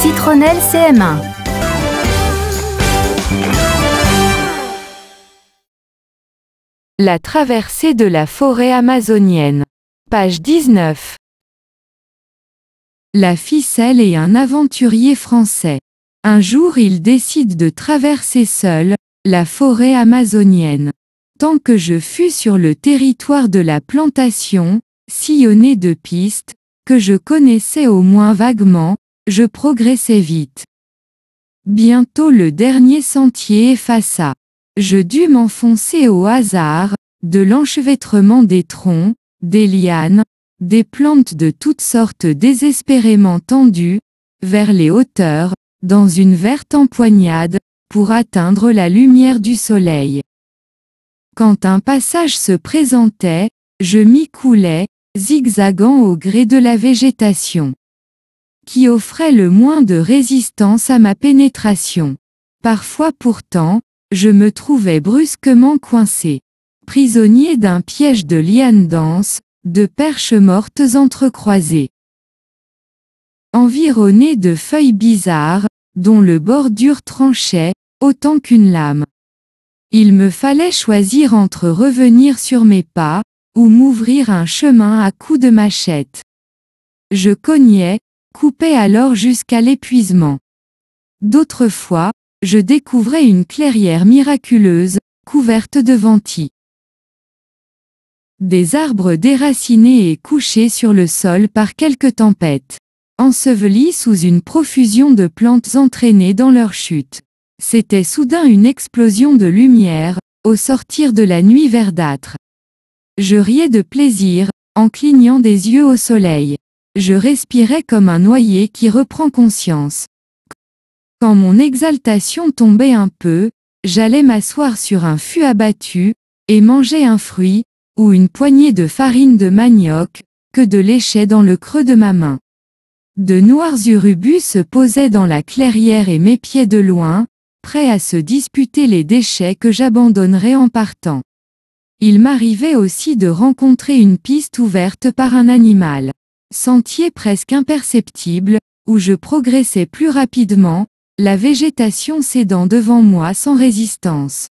Citronnelle CM1. La traversée de la forêt amazonienne. Page 19. La ficelle est un aventurier français. Un jour il décide de traverser seul la forêt amazonienne. Tant que je fus sur le territoire de la plantation, sillonné de pistes, que je connaissais au moins vaguement, je progressais vite. Bientôt le dernier sentier effaça. Je dus m'enfoncer au hasard, de l'enchevêtrement des troncs, des lianes, des plantes de toutes sortes désespérément tendues, vers les hauteurs, dans une verte empoignade, pour atteindre la lumière du soleil. Quand un passage se présentait, je m'y coulais, zigzagant au gré de la végétation, qui offrait le moins de résistance à ma pénétration. Parfois pourtant, je me trouvais brusquement coincé, prisonnier d'un piège de lianes denses, de perches mortes entrecroisées, environné de feuilles bizarres, dont le bordure tranchait, autant qu'une lame. Il me fallait choisir entre revenir sur mes pas, ou m'ouvrir un chemin à coups de machette. Je cognais, coupais alors jusqu'à l'épuisement. D'autres fois, je découvrais une clairière miraculeuse, couverte de ventis. Des arbres déracinés et couchés sur le sol par quelques tempêtes, ensevelis sous une profusion de plantes entraînées dans leur chute. C'était soudain une explosion de lumière, au sortir de la nuit verdâtre. Je riais de plaisir, en clignant des yeux au soleil. Je respirais comme un noyé qui reprend conscience. Quand mon exaltation tombait un peu, j'allais m'asseoir sur un fût abattu, et manger un fruit, ou une poignée de farine de manioc, que de léchais dans le creux de ma main. De noirs urubus se posaient dans la clairière et m'épiaient de loin, prêts à se disputer les déchets que j'abandonnerais en partant. Il m'arrivait aussi de rencontrer une piste ouverte par un animal. Sentier presque imperceptible, où je progressais plus rapidement, la végétation cédant devant moi sans résistance.